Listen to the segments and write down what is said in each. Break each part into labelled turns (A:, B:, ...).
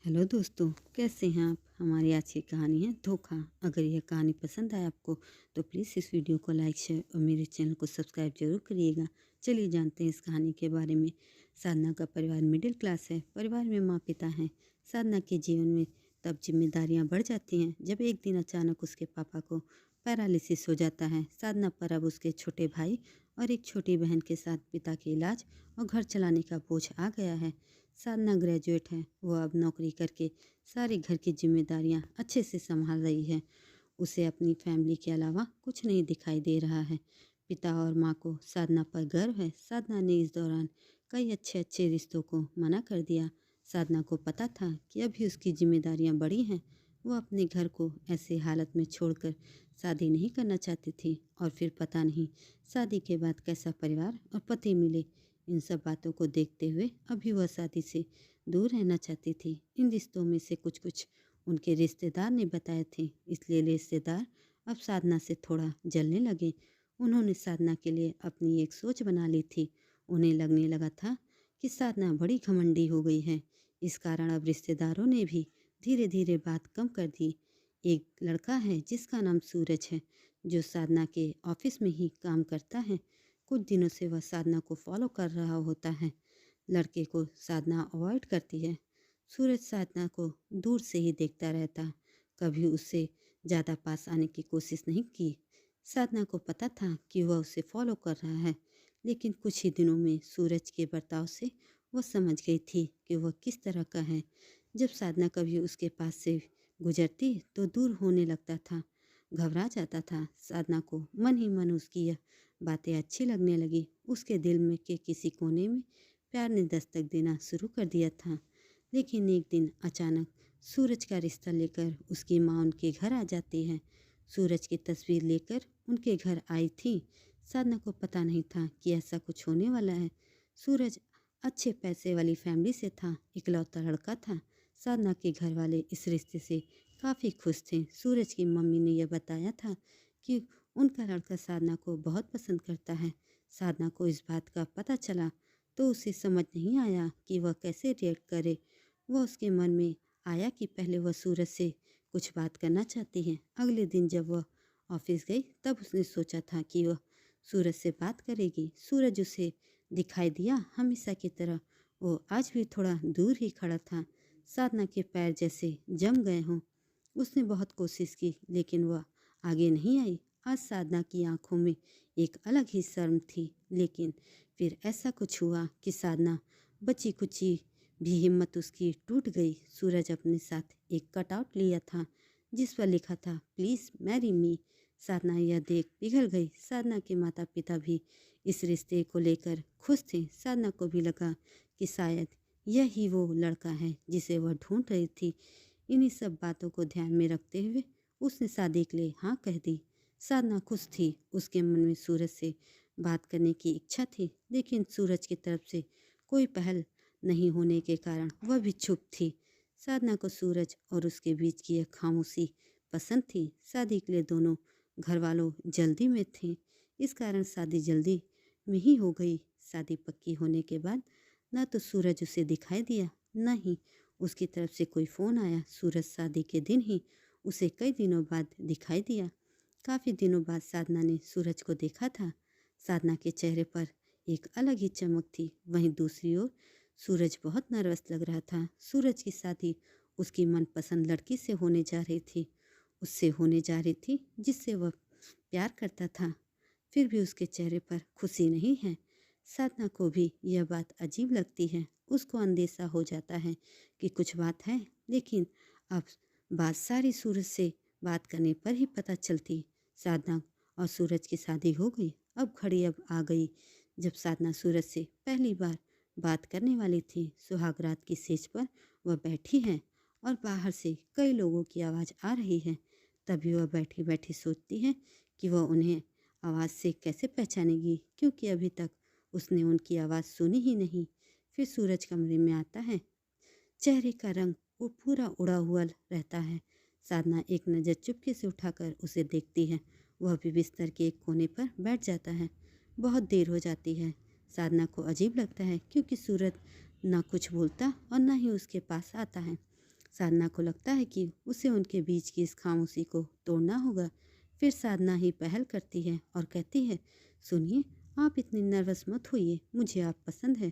A: Hello दोस्तों, कैसे हैं आप। हमारी आज की कहानी है धोखा। अगर यह कहानी पसंद आए आपको तो प्लीज़ इस वीडियो को लाइक शेयर और मेरे चैनल को सब्सक्राइब जरूर करिएगा। चलिए जानते हैं इस कहानी के बारे में। साधना का परिवार मिडिल क्लास है। परिवार में माँ पिता हैं। साधना के जीवन में तब जिम्मेदारियाँ बढ़ जाती हैं जब एक दिन अचानक उसके पापा को पैरालिसिस हो जाता है। साधना पर अब उसके छोटे भाई और एक छोटी बहन के साथ पिता के इलाज और घर चलाने का बोझ आ गया है। साधना ग्रेजुएट है। वो अब नौकरी करके सारी घर की जिम्मेदारियां अच्छे से संभाल रही है। उसे अपनी फैमिली के अलावा कुछ नहीं दिखाई दे रहा है। पिता और माँ को साधना पर गर्व है। साधना ने इस दौरान कई अच्छे अच्छे रिश्तों को मना कर दिया। साधना को पता था कि अभी उसकी जिम्मेदारियां बड़ी हैं। वो अपने घर को ऐसे हालत में छोड़कर शादी नहीं करना चाहती थी। और फिर पता नहीं शादी के बाद कैसा परिवार और पति मिले। इन सब बातों को देखते हुए अभी वह शादी से दूर रहना चाहती थी। इन रिश्तों में से कुछ कुछ उनके रिश्तेदार ने बताए थे, इसलिए रिश्तेदार अब साधना से थोड़ा जलने लगे। उन्होंने साधना के लिए अपनी एक सोच बना ली थी। उन्हें लगने लगा था कि साधना बड़ी घमंडी हो गई है। इस कारण अब रिश्तेदारों ने भी धीरे धीरे बात कम कर दी। एक लड़का है जिसका नाम सूरज है, जो साधना के ऑफिस में ही काम करता है। कुछ दिनों से वह साधना को फॉलो कर रहा होता है। लड़के को साधना अवॉइड करती है। सूरज साधना को दूर से ही देखता रहता, कभी उससे ज़्यादा पास आने की कोशिश नहीं की। साधना को पता था कि वह उसे फॉलो कर रहा है, लेकिन कुछ ही दिनों में सूरज के बर्ताव से वह समझ गई थी कि वह किस तरह का है। जब साधना कभी उसके पास से गुजरती तो दूर होने लगता था, घबरा जाता था। साधना को मन ही मन उसकी यह बातें अच्छी लगने लगी। उसके दिल में के किसी कोने में प्यार ने दस्तक देना शुरू कर दिया था। लेकिन एक दिन अचानक सूरज का रिश्ता लेकर उसकी माँ उनके घर आ जाती है। सूरज की तस्वीर लेकर उनके घर आई थी। साधना को पता नहीं था कि ऐसा कुछ होने वाला है। सूरज अच्छे पैसे वाली फैमिली से था, इकलौता लड़का था। साधना के घर वाले इस रिश्ते से काफ़ी खुश थे। सूरज की मम्मी ने यह बताया था कि उनका लड़का साधना को बहुत पसंद करता है। साधना को इस बात का पता चला तो उसे समझ नहीं आया कि वह कैसे रिएक्ट करे। वह उसके मन में आया कि पहले वह सूरज से कुछ बात करना चाहती है। अगले दिन जब वह ऑफिस गई तब उसने सोचा था कि वह सूरज से बात करेगी। सूरज उसे दिखाई दिया हमेशा की तरह। वो आज भी थोड़ा दूर ही खड़ा था, साधना के पैर जैसे जम गए हों। उसने बहुत कोशिश की लेकिन वह आगे नहीं आई। आज साधना की आंखों में एक अलग ही शर्म थी। लेकिन फिर ऐसा कुछ हुआ कि साधना बची कुची भी हिम्मत उसकी टूट गई। सूरज अपने साथ एक कटआउट लिया था जिस पर लिखा था, प्लीज़ मैरी मी। साधना यह देख पिघल गई। साधना के माता पिता भी इस रिश्ते को लेकर खुश थे। साधना को भी लगा कि शायद यही वो लड़का है जिसे वह ढूंढ रही थी। इन्हीं सब बातों को ध्यान में रखते हुए उसने शादी के लिए हाँ कह दी। साधना खुश थी। उसके मन में सूरज से बात करने की इच्छा थी, लेकिन सूरज की तरफ से कोई पहल नहीं होने के कारण वह भी चुप थी। साधना को सूरज और उसके बीच की यह खामोशी पसंद थी। शादी के लिए दोनों घर वालों जल्दी में थे, इस कारण शादी जल्दी में ही हो गई। शादी पक्की होने के बाद न तो सूरज उसे दिखाई दिया, न ही उसकी तरफ से कोई फ़ोन आया। सूरज शादी के दिन ही उसे कई दिनों बाद दिखाई दिया। काफ़ी दिनों बाद साधना ने सूरज को देखा था। साधना के चेहरे पर एक अलग ही चमक थी। वहीं दूसरी ओर सूरज बहुत नर्वस लग रहा था। सूरज की शादी उसकी मनपसंद लड़की से होने जा रही थी, उससे होने जा रही थी जिससे वह प्यार करता था। फिर भी उसके चेहरे पर खुशी नहीं है। साधना को भी यह बात अजीब लगती है। उसको अंदेशा हो जाता है कि कुछ बात है, लेकिन अब बात सारी सूरज से बात करने पर ही पता चलती। साधना और सूरज की शादी हो गई। अब घड़ी अब आ गई जब साधना सूरज से पहली बार बात करने वाली थी। सुहागरात की सेज पर वह बैठी है और बाहर से कई लोगों की आवाज़ आ रही है। तभी वह बैठी बैठी सोचती है कि वह उन्हें आवाज़ से कैसे पहचानेगी, क्योंकि अभी तक उसने उनकी आवाज़ सुनी ही नहीं। फिर सूरज कमरे में आता है। चेहरे का रंग वो पूरा उड़ा हुआ रहता है। साधना एक नज़र चुपके से उठाकर उसे देखती है। वह भी बिस्तर के एक कोने पर बैठ जाता है। बहुत देर हो जाती है। साधना को अजीब लगता है क्योंकि सूरज ना कुछ बोलता और ना ही उसके पास आता है। साधना को लगता है कि उसे उनके बीच की इस खामोशी को तोड़ना होगा। फिर साधना ही पहल करती है और कहती है, सुनिए, आप इतनी नर्वस मत होइए, मुझे आप पसंद है।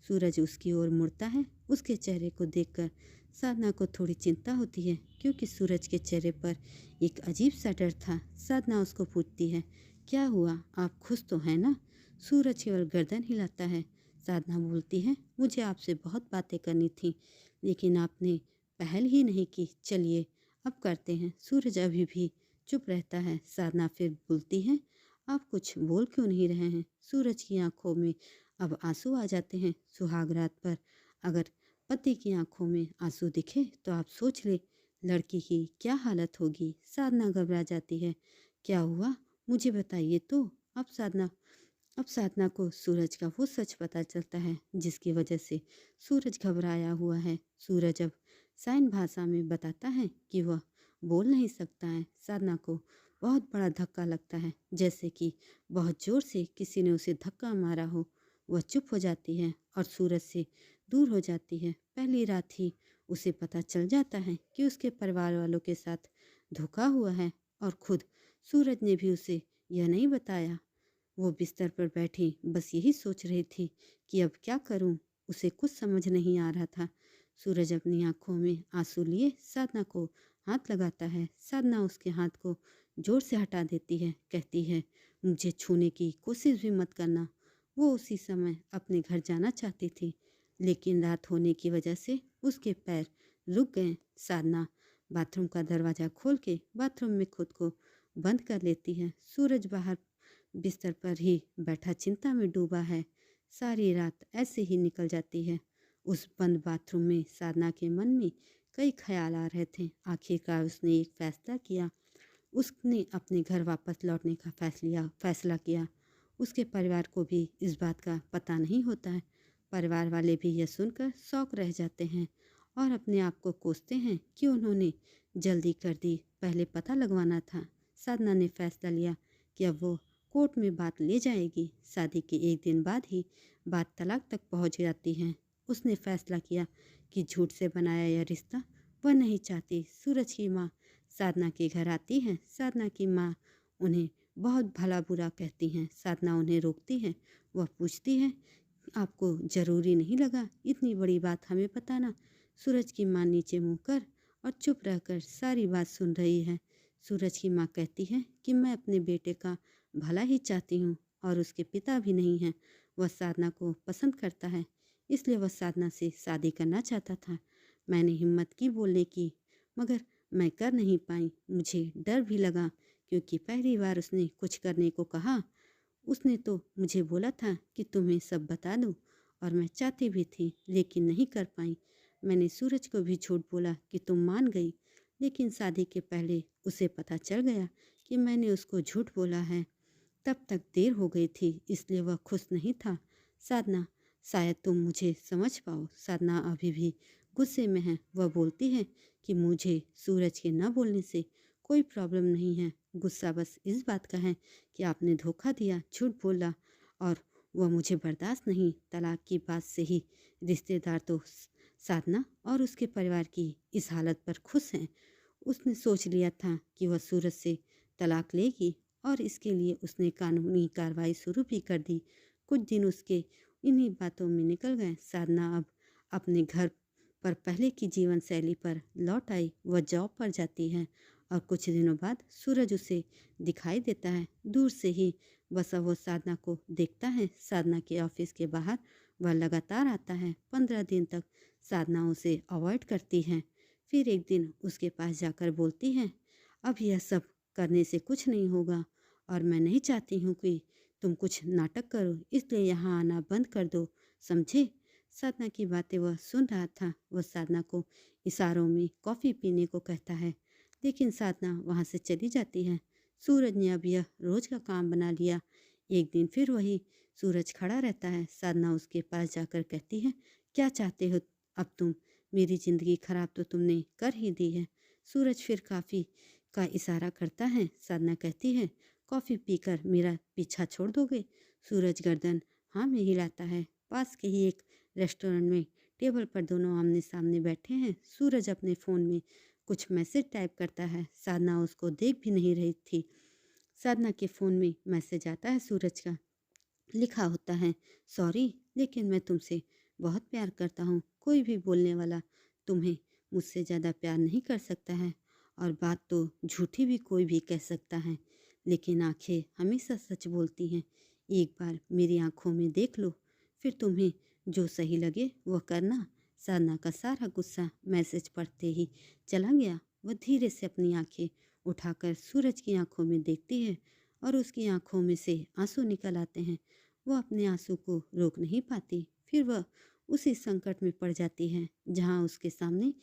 A: सूरज उसकी ओर मुड़ता है। उसके चेहरे को देखकर साधना को थोड़ी चिंता होती है, क्योंकि सूरज के चेहरे पर एक अजीब सा डर था। साधना उसको पूछती है, क्या हुआ, आप खुश तो हैं ना? सूरज केवल गर्दन हिलाता है। साधना बोलती है, मुझे आपसे बहुत बातें करनी थी, लेकिन आपने पहल ही नहीं की। चलिए अब करते हैं। सूरज अभी भी चुप रहता है। साधना फिर बोलती है, आप कुछ बोल क्यों नहीं रहे हैं? सूरज की आंखों में अब आंसू आ जाते हैं। सुहाग रात पर अगर पति की आंखों में आंसू दिखे तो आप सोच ले लड़की की क्या हालत होगी। साधना घबरा जाती है। क्या हुआ, मुझे बताइए तो। अब साधना को सूरज का वो सच पता चलता है जिसकी वजह से सूरज घबराया हुआ है। सूरज अब साइन भाषा में बताता है कि वह बोल नहीं सकता है। साधना को बहुत बड़ा धक्का लगता है, जैसे कि बहुत जोर से किसी ने उसे धक्का मारा हो। वह चुप हो जाती है और सूरज से दूर हो जाती है। पहली रात ही उसे पता चल जाता है कि उसके परिवार वालों के साथ धोखा हुआ है, और खुद सूरज ने भी उसे यह नहीं बताया। वो बिस्तर पर बैठी बस यही सोच रही थी कि अब क्या करूं। उसे कुछ समझ नहीं आ रहा था। सूरज अपनी आंखों में आंसू लिए साधना को हाथ लगाता है। साधना उसके हाथ को जोर से हटा देती है, कहती है, मुझे छूने की कोशिश भी मत करना। वो उसी समय अपने घर जाना चाहती थी, लेकिन रात होने की वजह से उसके पैर रुक गए। साधना बाथरूम का दरवाज़ा खोल के बाथरूम में खुद को बंद कर लेती है। सूरज बाहर बिस्तर पर ही बैठा चिंता में डूबा है। सारी रात ऐसे ही निकल जाती है। उस बंद बाथरूम में साधना के मन में कई ख्याल आ रहे थे। आखिरकार उसने एक फैसला किया। उसने अपने घर वापस लौटने का फैसला किया। उसके परिवार को भी इस बात का पता नहीं होता है। परिवार वाले भी यह सुनकर शौक रह जाते हैं और अपने आप को कोसते हैं कि उन्होंने जल्दी कर दी, पहले पता लगवाना था। साधना ने फैसला लिया कि अब वो कोर्ट में बात ले जाएगी। शादी के एक दिन बाद ही बात तलाक तक पहुंच जाती है। उसने फैसला किया कि झूठ से बनाया यह रिश्ता वह नहीं चाहती। सूरज की माँ साधना के घर आती है। साधना की माँ उन्हें बहुत भला बुरा कहती हैं। साधना उन्हें रोकती है। वह पूछती है, आपको ज़रूरी नहीं लगा इतनी बड़ी बात हमें बताना? सूरज की माँ नीचे मुँह कर और चुप रहकर सारी बात सुन रही है। सूरज की माँ कहती है कि मैं अपने बेटे का भला ही चाहती हूँ और उसके पिता भी नहीं हैं। वह साधना को पसंद करता है, इसलिए वह साधना से शादी करना चाहता था। मैंने हिम्मत की बोलने की, मगर मैं कर नहीं पाई। मुझे डर भी लगा, क्योंकि पहली बार उसने कुछ करने को कहा। उसने तो मुझे बोला था कि तुम्हें सब बता दूँ, और मैं चाहती भी थी, लेकिन नहीं कर पाई। मैंने सूरज को भी झूठ बोला कि तुम मान गई, लेकिन शादी के पहले उसे पता चल गया कि मैंने उसको झूठ बोला है। तब तक देर हो गई थी, इसलिए वह खुश नहीं था। साधना, शायद तुम मुझे समझ पाओ। साधना अभी भी गुस्से में है। वह बोलती है कि मुझे सूरज के न बोलने से कोई प्रॉब्लम नहीं है। गुस्सा बस इस बात का है कि आपने धोखा दिया, झूठ बोला, और वह मुझे बर्दाश्त नहीं। तलाक की बात से ही रिश्तेदार तो साधना और उसके परिवार की इस हालत पर खुश हैं। उसने सोच लिया था कि वह सूरज से तलाक लेगी, और इसके लिए उसने कानूनी कार्रवाई शुरू भी कर दी। कुछ दिन उसके इन्हीं बातों में निकल गए। साधना अब अपने घर पर पहले की जीवन शैली पर लौट आई। वह जॉब पर जाती है, और कुछ दिनों बाद सूरज उसे दिखाई देता है। दूर से ही बस वो साधना को देखता है। साधना के ऑफिस के बाहर वह लगातार आता है। 15 दिन तक साधना उसे अवॉइड करती है। फिर एक दिन उसके पास जाकर बोलती है, अब यह सब करने से कुछ नहीं होगा, और मैं नहीं चाहती हूँ कि तुम कुछ नाटक करो, इसलिए यहाँ आना बंद कर दो, समझे? साधना की बातें वह सुन रहा था। वह साधना को इशारों में कॉफ़ी पीने को कहता है, लेकिन साधना वहाँ से चली जाती है। सूरज ने अब यह रोज़ का काम बना लिया। एक दिन फिर वही सूरज खड़ा रहता है। साधना उसके पास जाकर कहती है, क्या चाहते हो अब तुम? मेरी ज़िंदगी ख़राब तो तुमने कर ही दी है। सूरज फिर काफ़ी का इशारा करता है। साधना कहती है, कॉफ़ी पीकर मेरा पीछा छोड़ दोगे? सूरज गर्दन हाँ में हिलाता है। पास के ही एक रेस्टोरेंट में टेबल पर दोनों आमने सामने बैठे हैं। सूरज अपने फ़ोन में कुछ मैसेज टाइप करता है। साधना उसको देख भी नहीं रही थी। साधना के फ़ोन में मैसेज आता है सूरज का। लिखा होता है, सॉरी लेकिन मैं तुमसे बहुत प्यार करता हूँ। कोई भी बोलने वाला तुम्हें मुझसे ज़्यादा प्यार नहीं कर सकता है, और बात तो झूठी भी कोई भी कह सकता है, लेकिन आंखें हमेशा सच बोलती हैं। एक बार मेरी आंखों में देख लो, फिर तुम्हें जो सही लगे वह करना। साधना का सारा गुस्सा मैसेज पढ़ते ही चला गया। वह धीरे से अपनी आंखें उठाकर सूरज की आंखों में देखती है और उसकी आंखों में से आंसू निकल आते हैं। वह अपने आंसू को रोक नहीं पाती। फिर वह उसी संकट में पड़ जाती है जहाँ उसके सामने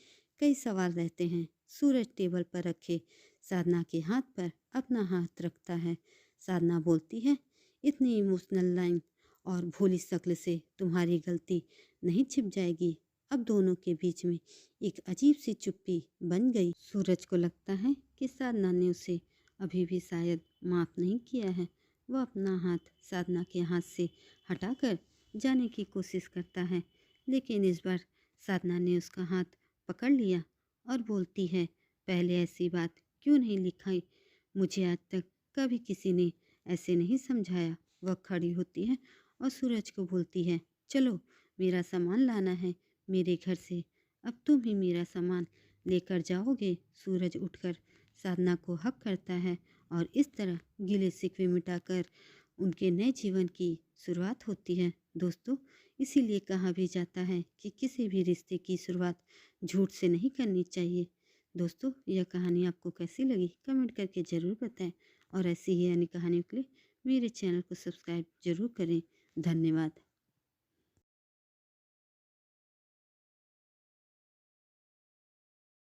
A: कई सवाल रहते हैं। सूरज टेबल पर रखे साधना के हाथ पर अपना हाथ रखता है। साधना बोलती है, इतनी इमोशनल लाइन और भोली शक्ल से तुम्हारी गलती नहीं छिप जाएगी। अब दोनों के बीच में एक अजीब सी चुप्पी बन गई। सूरज को लगता है कि साधना ने उसे अभी भी शायद माफ़ नहीं किया है। वह अपना हाथ साधना के हाथ से हटाकर जाने की कोशिश करता है, लेकिन इस बार साधना ने उसका हाथ पकड़ लिया और बोलती है, पहले ऐसी बात क्यों नहीं लिखाई? मुझे आज तक कभी किसी ने ऐसे नहीं समझाया। वह खड़ी होती है और सूरज को बोलती है, चलो मेरा सामान लाना है मेरे घर से। अब तुम ही मेरा सामान लेकर जाओगे। सूरज उठकर साधना को हक करता है और इस तरह गिले शिकवे मिटाकर उनके नए जीवन की शुरुआत होती है। दोस्तों, इसीलिए कहा भी जाता है कि किसी भी रिश्ते की शुरुआत झूठ से नहीं करनी चाहिए। दोस्तों, यह कहानी आपको कैसी लगी कमेंट करके ज़रूर बताएं, और ऐसी ही अन्य कहानियों के लिए मेरे चैनल को सब्सक्राइब जरूर करें। धन्यवाद।